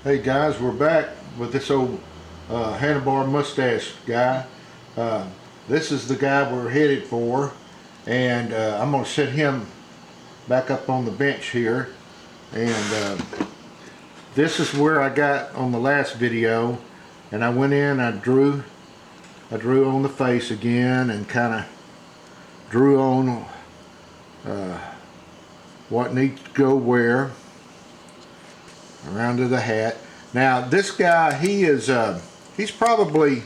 Hey guys, we're back with this old Handlebar Mustache guy. This is the guy we're headed for, and I'm going to set him back up on the bench here. And this is where I got on the last video, and I went in, I drew on the face again, and kind of drew on what needs to go where around to the hat. Now this guy, he's probably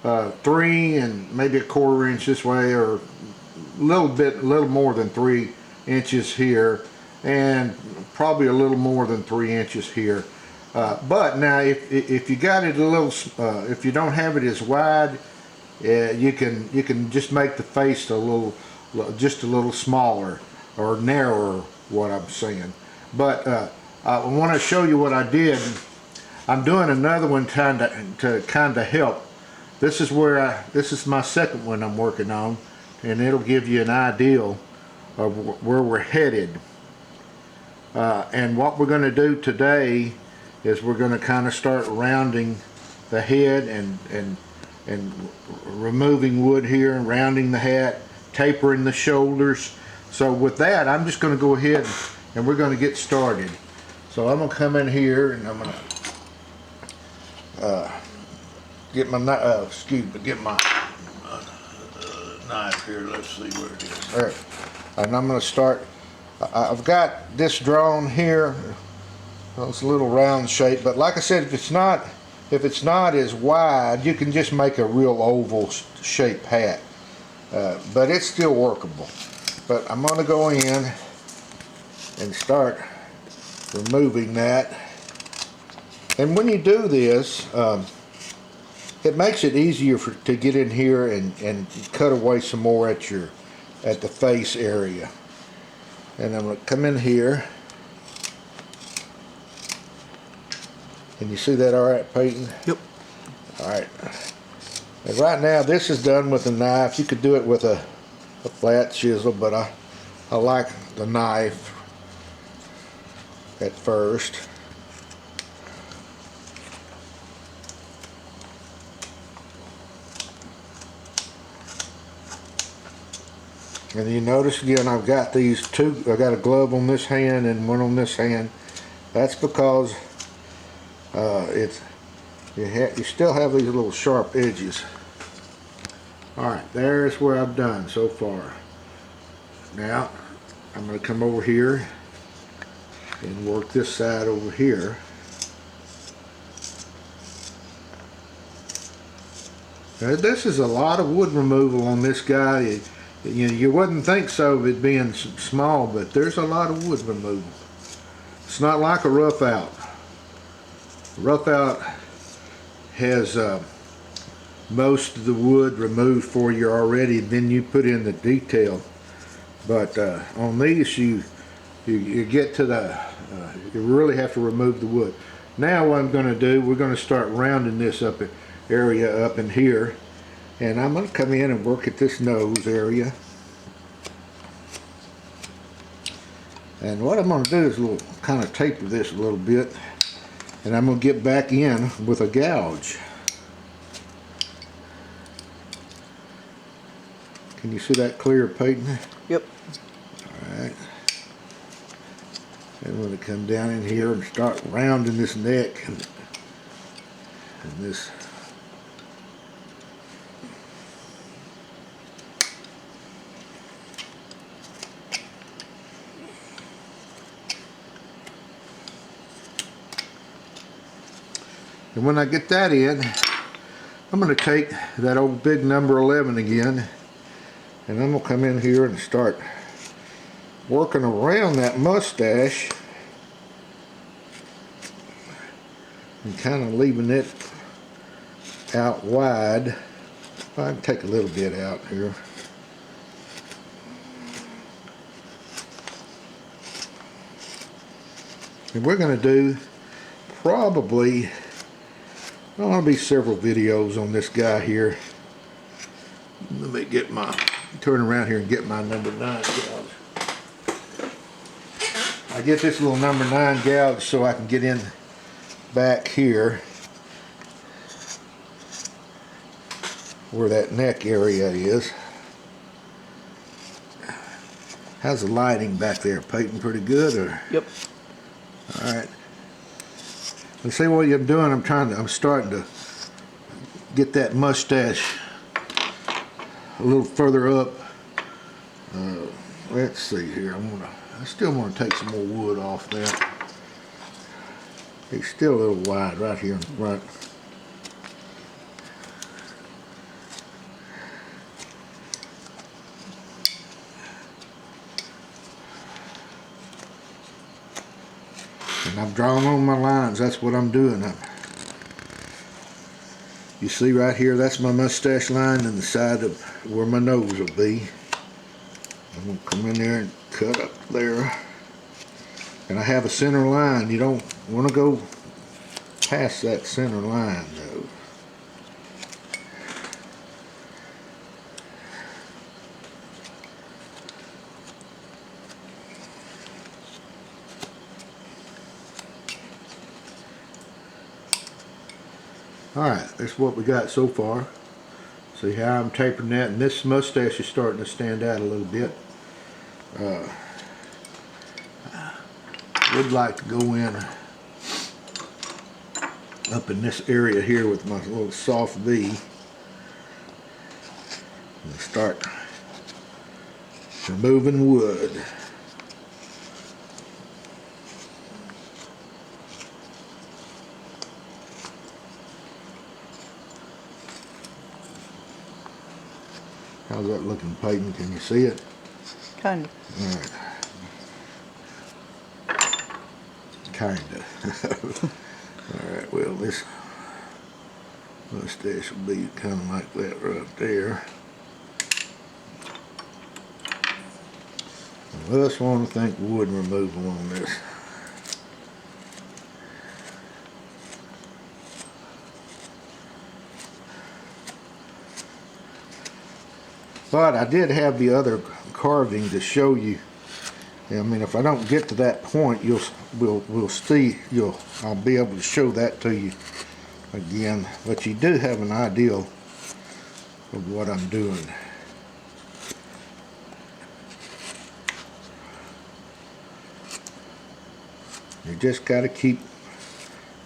3 and maybe 1/4 inch this way, or a little more than 3 inches here, and probably a little more than 3 inches here. But now if you got it a little, if you don't have it as wide, you can just make the face just a little smaller or narrower, what I'm saying. But I want to show you what I did. I'm doing another one to kind of help. This is my second one I'm working on, and it'll give you an idea of where we're headed. And what we're going to do today is we're going to kind of start rounding the head and removing wood here and rounding the hat, tapering the shoulders. So with that, I'm just going to go ahead and we're going to get started. So I'm going to come in here and I'm going to get my knife here. Let's see where it is. All right. And I'm going to start. I've got this drawn here. Well, it's a little round shape, but like I said, if it's not as wide, you can just make a real oval shaped hat. But it's still workable. But I'm going to go in and start removing that. And when you do this, it makes it easier to get in here and cut away some more at the face area. And I'm going to come in here. Can you see that all right, Peyton? Yep. All right. And right now this is done with a knife. You could do it with a flat chisel, but I like the knife at first. And you notice again, I've got these two. I got a glove on this hand and one on this hand. That's because you still have these little sharp edges. All right, there's where I've done so far. Now I'm going to come over here and work this side over here. Now, this is a lot of wood removal on this guy. You wouldn't think so of it being small, but there's a lot of wood removal. It's not like a rough out. Rough out has most of the wood removed for you already, then you put in the detail. But on these, you get to you really have to remove the wood. Now what I'm going to do, we're going to start rounding this area up in here, and I'm going to come in and work at this nose area. And what I'm going to do is kind of taper this a little bit, and I'm going to get back in with a gouge. Can you see that clear, Peyton? Yep. Alright. I'm going to come down in here and start rounding this neck and this. And when I get that in, I'm going to take that old big number 11 again, and I'm going to come in here and start working around that mustache and kind of leaving it out wide. I can take a little bit out here. And we're going to do probably, there will be several videos on this guy here. Let me turn around here and get my number 9 gouge. I get this little number 9 gouge so I can get in back here where that neck area is. How's the lighting back there? Painting pretty good, or? Yep. All right. Let's see what I'm doing. I'm starting to get that mustache a little further up. Let's see here. I still want to take some more wood off that. It's still a little wide right here in front. And I'm drawing on my lines. That's what I'm doing. You see right here, that's my mustache line, and the side of where my nose will be. I'm going to come in there and cut up there. And I have a center line. You don't want to go past that center line though. Alright, that's what we got so far. See how I'm tapering that, and this mustache is starting to stand out a little bit. Would like to go in up in this area here with my little soft V and start removing wood. How's that looking, Peyton? Can you see it? Kind of. All right. Kinda. Alright, well, this mustache will be kind of like that right there. I just want to think wood removal on this. But I did have the other carving to show you. I mean, if I don't get to that point, I'll be able to show that to you again. But you do have an idea of what I'm doing. You just got to keep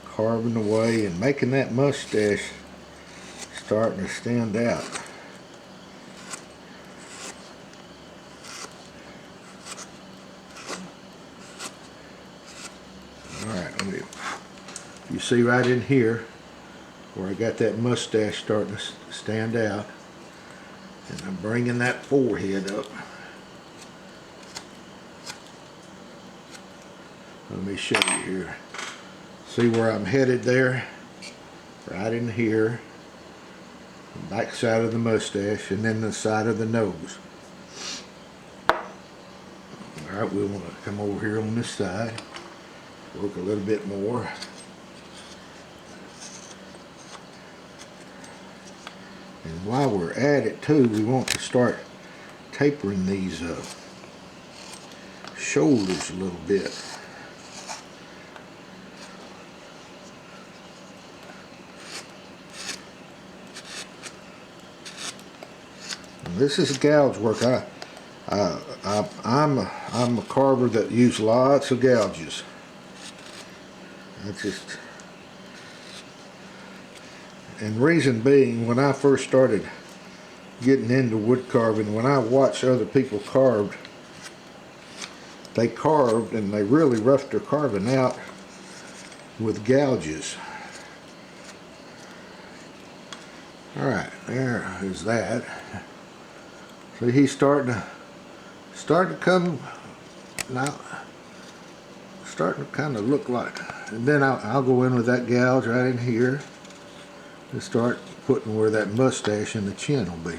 carving away and making that mustache starting to stand out. You see right in here where I got that mustache starting to stand out, and I'm bringing that forehead up. Let me show you here. See where I'm headed there? Right in here, the back side of the mustache, and then the side of the nose. Alright, we want to come over here on this side, work a little bit more. And while we're at it too, we want to start tapering these shoulders a little bit. And this is gouge work. I'm a carver that uses lots of gouges. And reason being, when I first started getting into wood carving, when I watched other people carved, they carved and they really roughed their carving out with gouges. Alright, there is that. See, he's starting to come now, starting to kind of look like, and then I'll go in with that gouge right in here and start putting where that mustache and the chin will be,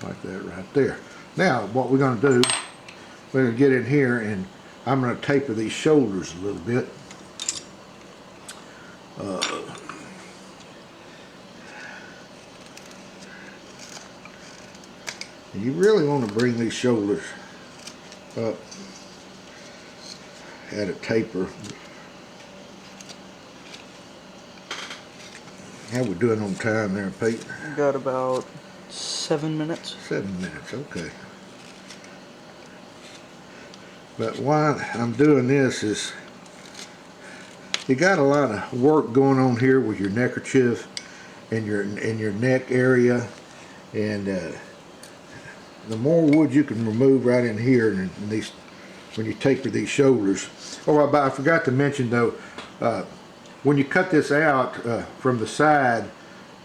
like that right there. Now what we're going to do, we're going to get in here and I'm going to taper these shoulders a little bit. You really want to bring these shoulders up at a taper. How we doing on time there, Pete? Got about 7 minutes. 7 minutes, okay. But why I'm doing this is you got a lot of work going on here with your neckerchief and your neck area, and the more wood you can remove right in here, and these when you taper these shoulders. Oh, I forgot to mention though, when you cut this out from the side,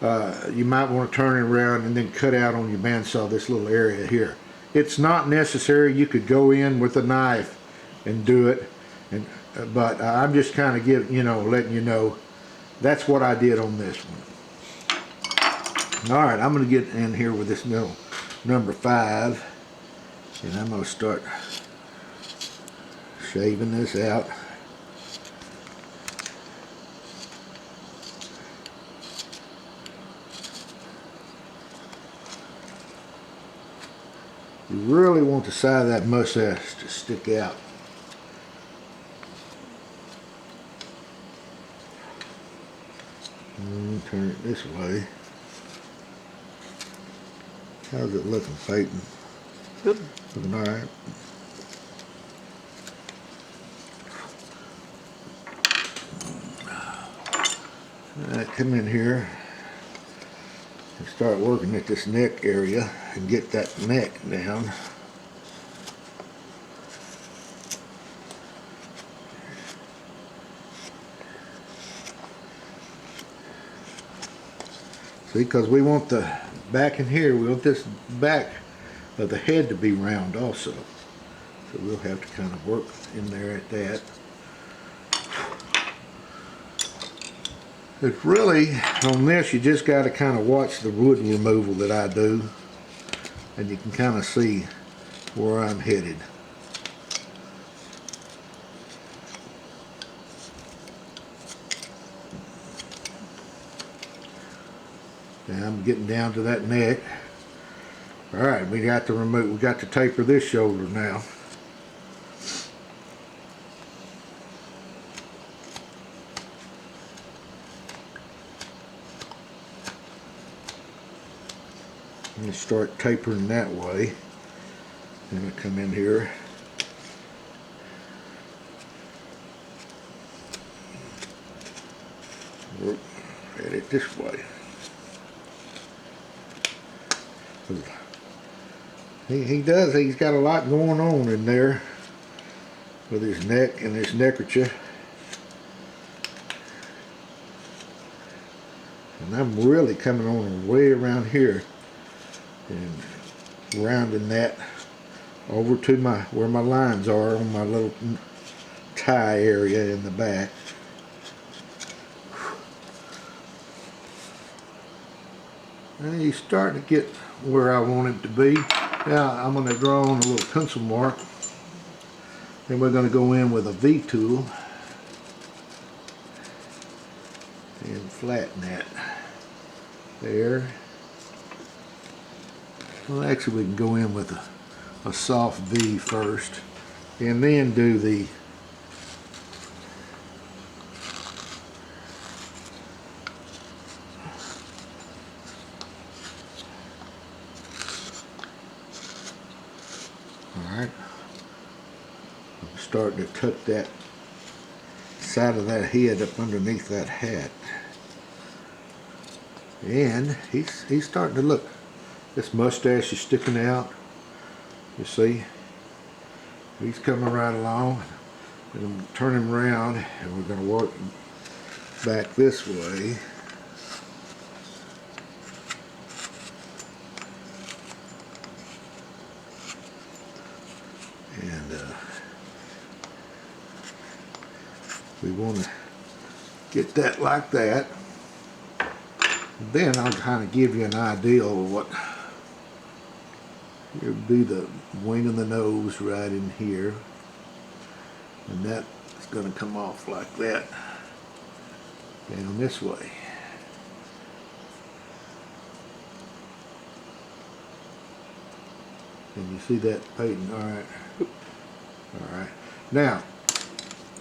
you might want to turn it around and then cut out on your bandsaw this little area here. It's not necessary. You could go in with a knife and do it, and but I'm just kind of letting you know that's what I did on this one. All right, I'm going to get in here with this middle number 5, and I'm going to start shaving this out. You really want the side of that mustache to stick out. And turn it this way. How's it looking, Peyton? Good. Looking all right. All right, come in here and start working at this neck area and get that neck down. See, because we want the back in here, we want this back of the head to be round also. So we'll have to kind of work in there at that. It's really, on this, you just got to kind of watch the wood removal that I do, and you can kind of see where I'm headed. Now I'm getting down to that neck. All right, we got to taper this shoulder now. I'm going to start tapering that way. I'm going to come in here. Work at it this way. He's got a lot going on in there with his neck and his neckerchief. And I'm really coming on way around here and rounding that over to where my lines are on my little tie area in the back. And he's starting to get where I want him to be. Now I'm going to draw on a little pencil mark, and we're going to go in with a V tool and flatten that there. Well, actually we can go in with a soft V first, and then do the Alright, I'm starting to tuck that side of that head up underneath that hat. And he's starting to look. This mustache is sticking out. You see? He's coming right along. And I'm turning him around, and we're going to work back this way. And we want to get that like that. Then I'll kind of give you an idea of what here would be the wing of the nose right in here, and that's going to come off like that down this way. And you see that, Peyton? Alright. Alright. Now,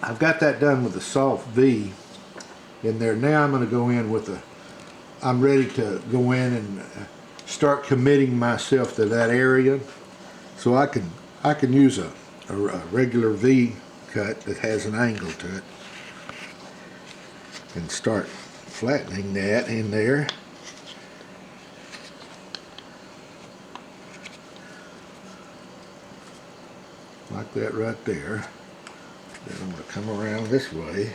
I've got that done with a soft V in there. Now I'm going to go in with I'm ready to go in and start committing myself to that area, so I can use a regular V cut that has an angle to it, and start flattening that in there. Like that right there. Then I'm going to come around this way.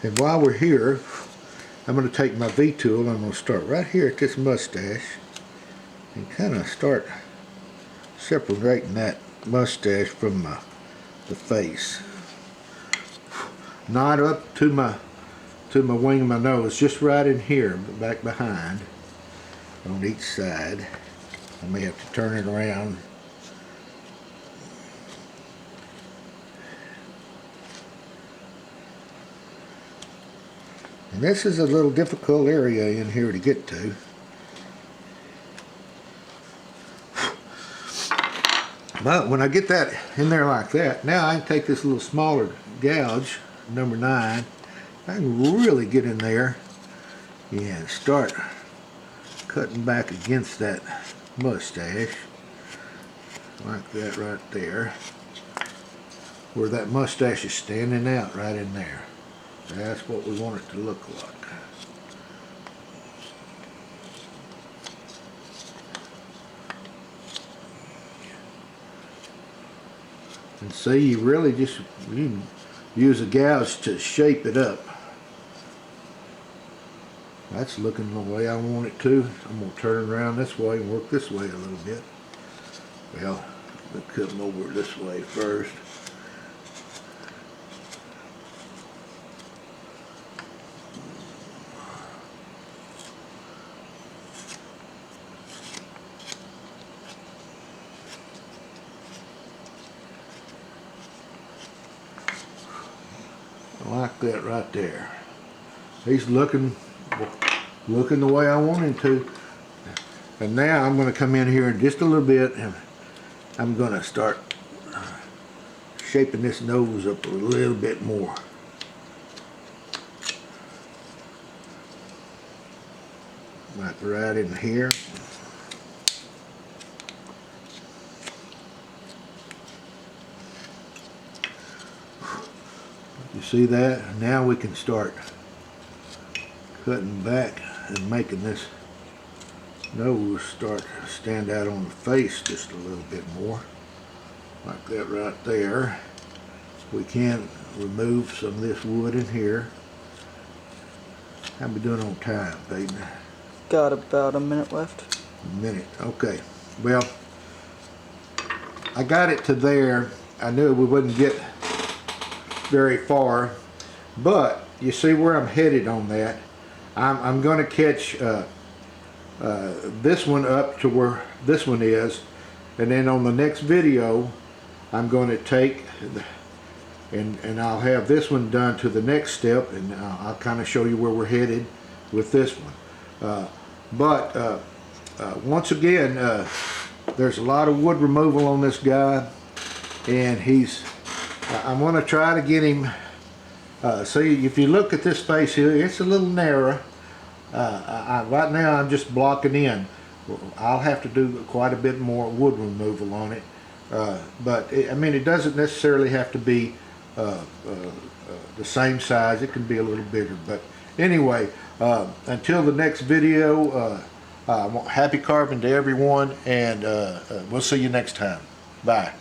And while we're here, I'm going to take my V-tool and I'm going to start right here at this mustache and kind of start separating that mustache from the face. Not up to my wing of my nose, just right in here, back behind, on each side. I may have to turn it around. And this is a little difficult area in here to get to. But when I get that in there like that, now I can take this little smaller gouge, number 9. I can really get in there and start cutting back against that mustache, like that right there, where that mustache is standing out right in there. That's what we want it to look like. And see, you really just use a gouge to shape it up. That's looking the way I want it to. I'm going to turn around this way and work this way a little bit. Well, we'll come over this way first. Like that right there. He's looking the way I want him to. And now I'm going to come in here in just a little bit and I'm going to start shaping this nose up a little bit more. Like right in here. You see that? Now we can start cutting back and making this nose start to stand out on the face just a little bit more. Like that right there. We can remove some of this wood in here. How we doing on time, baby? Got about a minute left. A minute, okay. Well, I got it to there. I knew we wouldn't get very far, but you see where I'm headed on that. I'm going to catch this one up to where this one is, and then on the next video I'm going to take and I'll have this one done to the next step, and I'll kind of show you where we're headed with this one. But once again, there's a lot of wood removal on this guy, and I'm going to try to get him. See, if you look at this face here, it's a little narrow. Right now I'm just blocking in. I'll have to do quite a bit more wood removal on it. But I mean, it doesn't necessarily have to be the same size. It can be a little bigger. But anyway, until the next video, happy carving to everyone, and we'll see you next time. Bye.